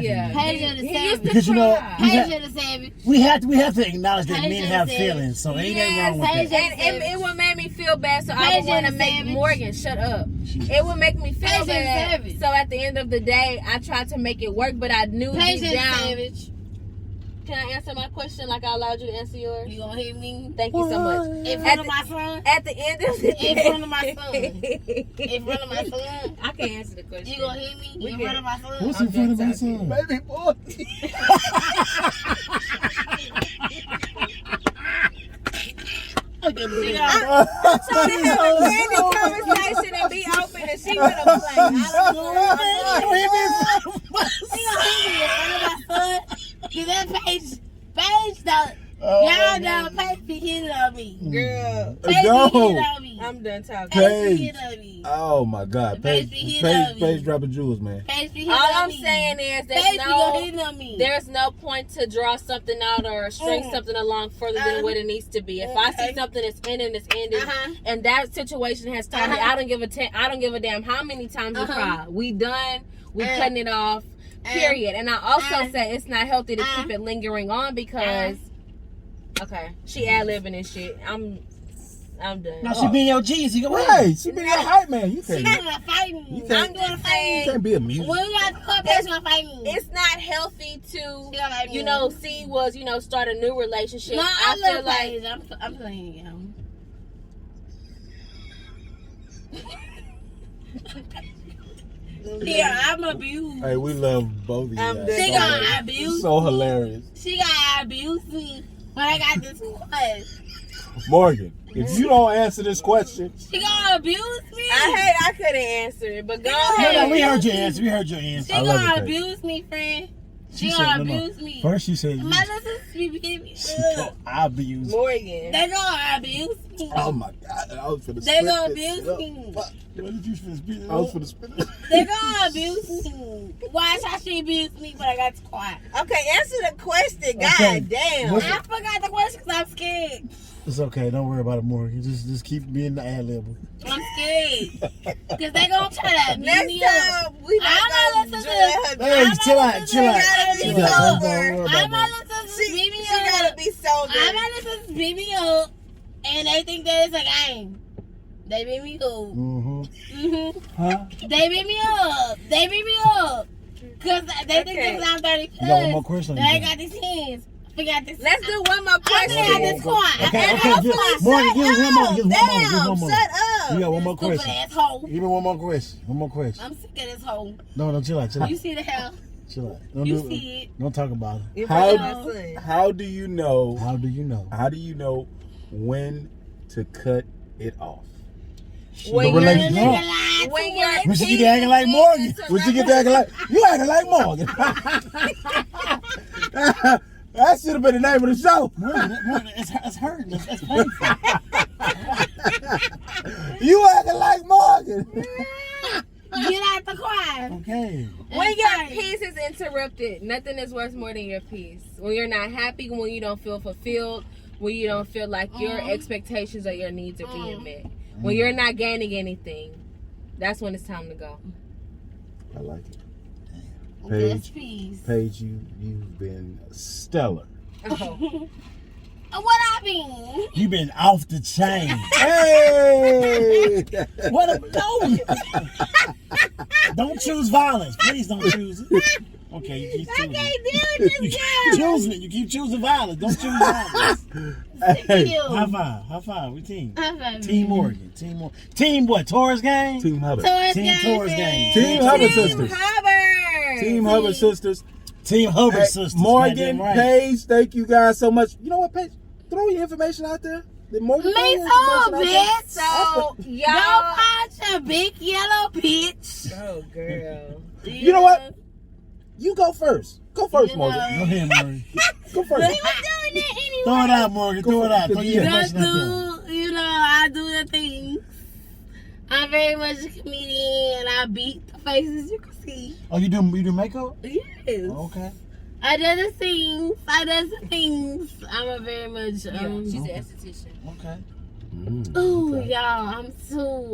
to because you know Savage. we have to acknowledge that men have feelings, so ain't nothing wrong with that. And it would make me feel bad, so I would want to make Morgan shut up. It would make me feel bad. So at the end of the day, I tried to make it work, but I knew deep down. Savage. Can I answer my question like I allowed you to answer yours? You gonna hit me? Thank you so much. In front of my son? At the end of the day. In front of my son. In front of my son? I can't answer the question. You gonna hit me? In front of my son? What's in front of my son? Baby boy. I'm trying to have a candid conversation and be open, and she wanna play. I don't know. She gonna hit me in front of my son? Cause that page don't. Y'all know Paige be hitting on me. Girl. Paige be hitting on me. I'm done talking. Paige be hitting on me. Oh my God. Paige be hitting on me. Paige dropping jewels, man. Paige be hitting All on I'm me. saying is Paige be gonna hitting on me. there's no point to draw something out or string something along further than what it needs to be. If I see something that's ending, it's ending, and that situation has started. I don't give a damn how many times you cry. We done. We cutting it off. Period. And I also say it's not healthy to keep it lingering on because. Okay, she ad-libbing and shit. I'm done. No, she being your G. So you go, Hey, she be that hype man. You She can't. not fighting me. can't- I'm just saying. You can't be a music. When you got the car, Paige gonna fight me. It's not healthy to, She gonna fight me. start a new relationship. No, I feel love like Paige. I'm playing him. Here, I'm abused. Hey, we love both of you. I'm guys. done. She So got hilarious. abused. So hilarious. She got abused me when I got this question. Morgan, if you don't answer this question, She gonna abuse me. I couldn't answer it, but go No, ahead. we heard your answer. We heard your answer. She I love gonna it, Paige. abuse me, friend. She She said, gonna no. abuse me. First she said, My sisters be hitting me. I abuse. Morgan. They gonna abuse me. oh my God, I was for the They gonna abuse me. What did you feel? Speak it I was up? for the spit. They gonna abuse me. Why should she abuse me when I got to quiet? Okay, answer the question. God Okay. damn. What's- I forgot the question because I'm scared. It's okay. Don't worry about it, Morgan. Just keep being the ad lib. I'm scared. Because they gonna try to beat Next me up. time, we I'm not not gonna listening drill to- her. Hey, I'm chill not out. listening Chill to out. that. Chill Be out. Don't sober. worry about I'm that. not listening to She beat me gotta up. be sober. I'm not listening to beat me up. And they think that it's a game. They beat me up. Mm-hmm. Huh? They beat me up. They beat me up. Because they think Okay. that I'm 30 You got one more question? They got these hands. Forgot this. Let's do one more I question. got this squat. Okay, I okay. got Give, this Morgan, give us one more. Give us one more. Give us Damn, one more. shut up. You got one more Stupid question. asshole. Give me one more question. One more question. I'm sick of this hoe. No, chill out. Chill out. You see the hell? Chill out. Don't You do see it. Don't talk about it. In How- front of my son. How do you know? How do you know? How do you know when to cut it off? When The you're- relationship. Nigga No. lied When to you're- me. When she get acting like Morgan. When she get acting like you acting like Morgan. That should have been the name of the show. Morgan, it's hurting. It's painful. You acting like Morgan. Get out the quiet. Okay. When your peace is interrupted, nothing is worth more than your peace. When you're not happy, when you don't feel fulfilled, when you don't feel like your expectations or your needs are being met. When you're not gaining anything, that's when it's time to go. I like it. Yes, Paige, please. Paige, you've been stellar. Oh. What I mean? You been off the chain. Hey! What a no. Don't choose violence. Please don't choose it. Okay, you keep choosing it. You keep choosing it. You keep choosing violence. Don't choose violence. Hey, High five. High five. We team. High five. Team Morgan. Team Morgan. Team what? Taurus gang? Team Hubbard. Team Taurus gang. Team Hubbard sisters. Hubbard. Team Hubbard sisters. Team Hubbard Hey, sisters. Morgan, goddamn right. Paige, thank you guys so much. You know what, Paige? Throw your information out there. Did Morgan Me throw your too, information out there? bitch. So, Don't y'all. punch a big yellow bitch. Oh, girl. You know what? You go first. Go first, You Morgan. know. Go ahead, Morgan. Go first. He was doing that anyway. Throw it out, Morgan. Throw it out. Throw your Just information out there. do, I do the things. I'm very much a comedian. I beat the faces you can see. Oh, you do makeup? Yes. Okay. I do the things. I'm a very much she's an esthetician. Okay. Ooh, y'all,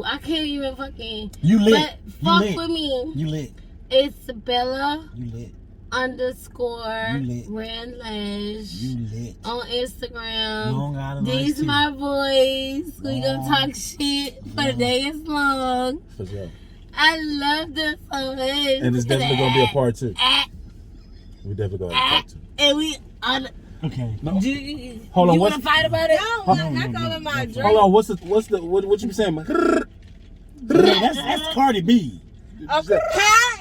I can't even fucking. You lit. But fuck with me. You lit. It's Bella You lit. _. You lit. Rand Lash. You lit. On Instagram. Long Island These iced tea. my boys. We gonna talk shit for the day is long. For sure. I love them so much. And it's definitely gonna be a part 2. We definitely gonna have a part 2. And we on. Okay. No. You Hold on. wanna fight about it? No, that's all in my drink. Hold on. What you saying? That's Cardi B. Okay.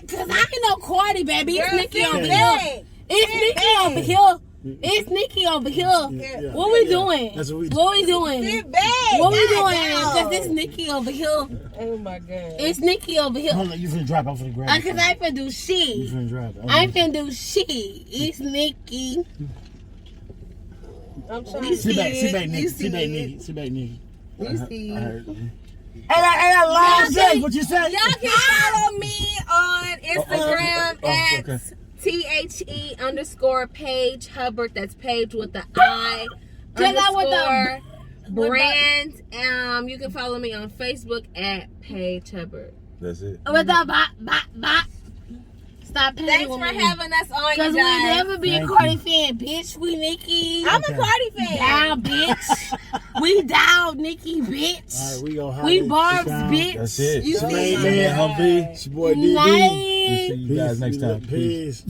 Cause I ain't no Cardi, baby. It's Girl, Nikki sit over back. here. It's Nikki over here. It's Nikki over here. Yeah. What we doing? That's what we What we doing? Sit back. What we God doing? damn. Cause it's Nikki over here. Oh my god. It's Nikki over here. Hold on, you finna drop. I'm finna grab it. Cause I ain't finna do You shit. finna drop. I ain't finna do shit. It's Nikki. I'm trying You to Sit back, see sit back, it. Nikki. You Sit see back, it. Nikki. Sit back, Nikki. You see I it. heard. Hey, long Jake, what you say? Y'all can follow me on Instagram okay. at THE_Paige Hubbard. That's Paige with the I _brand. You can follow me on Facebook at Paige Hubbard. That's it. With the bop. Stop playing Thanks with for me. having us on, you Cause we guys. never be a Thank Cardi you. fan, bitch. We Nikki. I'm a Cardi fan. Down, bitch. We down, Nikki, bitch. All right, we go. We Barb's, bitch. That's it. You It's see? man, Humvee. It's your boy DB. We'll Nice. see you guys next time. Peace.